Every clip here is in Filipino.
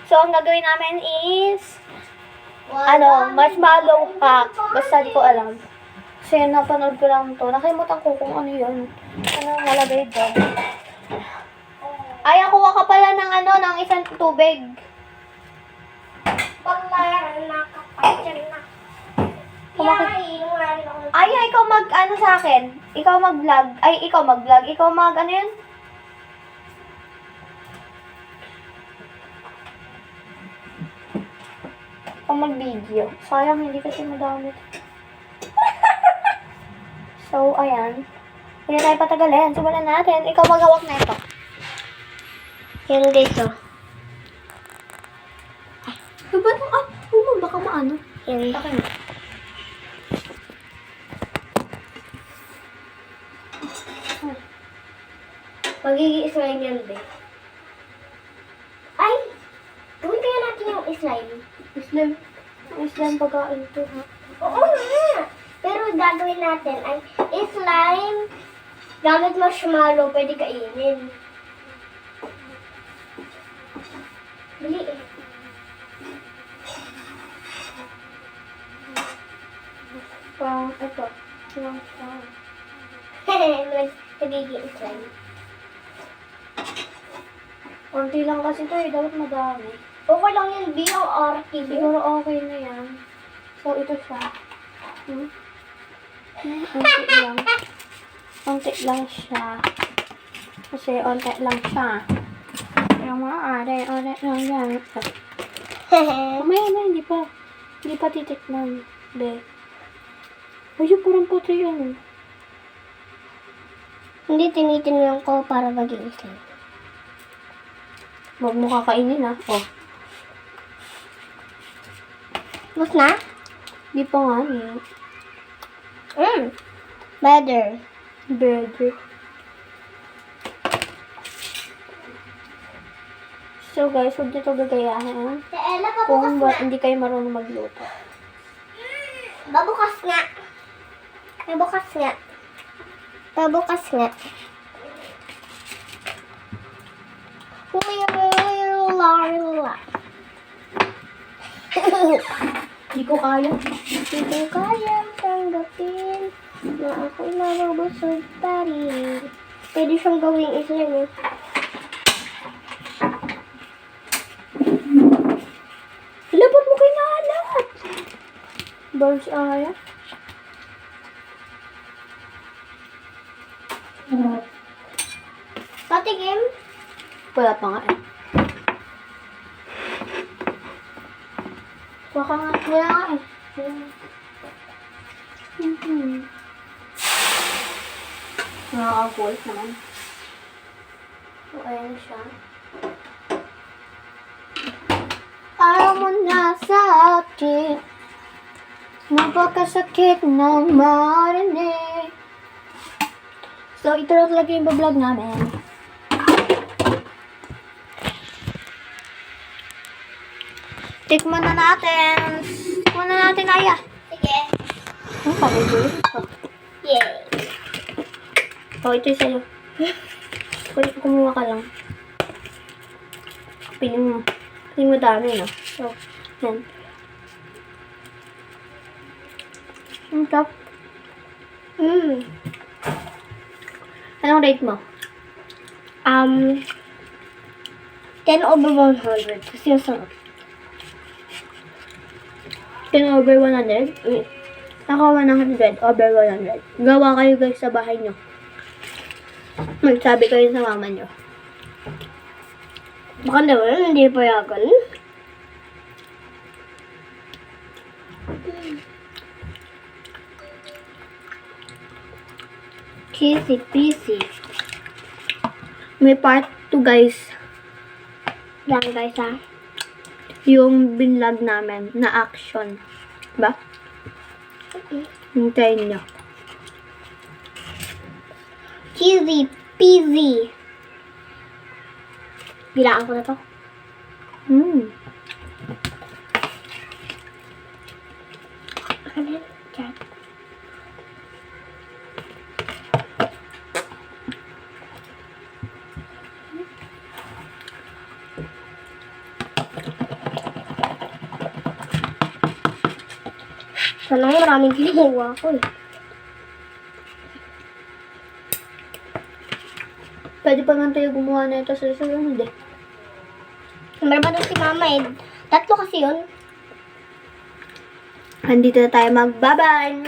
So, ang gagawin namin is, marshmallow hack. Basta di ko alam. Kasi napanood ko lang to. Nakalimutan ko kung ano yun. Ano nalagay doon. Ay, kuha ka pala ng isang tubig. Pag nakapatyan na. Ay, ikaw sa akin. Ikaw mag-vlog. Ikaw mag-vlog. Ikaw yun? Ikaw mag-video. Sayang, hindi kasi madami. So, ayan. Hindi tayo patagalin. Simulan natin. Ikaw maghawak na ito. Yan guys, oh. Ba't baka maano? Yan. Okay na. Magiging slime yan, be. Ay! Gawin kaya natin yung slime. Islam pagkain to, ha? Oo nga! Pero gagawin natin ay slime gamit marshmallow, pwede kainin. Bili eh. Ito. Nagiging slime. Konti lang kasi ito eh. Dapat madami. Okay lang yan, B.O.R.T. Siguro okay na yan. So, ito siya. Konti lang. Konti lang siya. Kasi onte lang siya. Pero maaari lang yan. Mamaya na, hindi pa titikman. Be. Ayun, parang puti yan. Hindi, tinitingnan ko para maging slime. Huwag mo kakainin, ha? Oh. Mas na? Di pa nga niya. Better. Better. So guys, huwag nyo ito gagayahin. Si Ella, Kung pabukas na. hindi kayo marunong magluto. Babukas nga. Babukas nga. Babukas nga. Hindi ko kaya. Hindi ko kayang tanggapin na ako'y mabubusog pa rin. Pwede siyang gawing slime eh. Labot mo kay nalat. Birds eye. Patikim? Wala pa nga eh. Wala nga eh. Nakakagulit naman. So, ayan siya. Ayaw mo na sa akin. Napakasakit ng marinig. So, ito lang talaga yung vlog namin. Tikman na natin. Tikman na natin, Aya. Sige. Ang pag-ibig ito. Yay. Oh, ito sa'yo. Kumuha ka lang. Piling mo dami, no? So, yan. Ang top. Anong rate mo? 10 over 100. Kasi yung sarap. 10 over 100? Ako 100 over 100. Gawa kayo guys sa bahay nyo. Magsabi kayo sa mama nyo. Baka naman, hindi pa yagan. Kissy pissy. May part 2 guys. Yan guys ha. Yung binlog namin na action. Ba? Hintayin nyo. Kissy pissy. Bilaan ko na to. Ano yan? Diyan. Sana nga maraming ginawa ko eh. Pwede pa man tayo gumawa na ito sa susunod eh. Meron pa doon si mama eh. 3 kasi yun. Andito na tayo magbabay.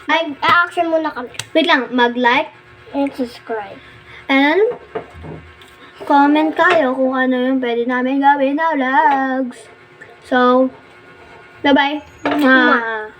Ay, action muna kami. Wait lang, mag-like And subscribe. and comment kayo kung ano yung pwede namin gawin na vlogs. So, bye-bye. Mwah.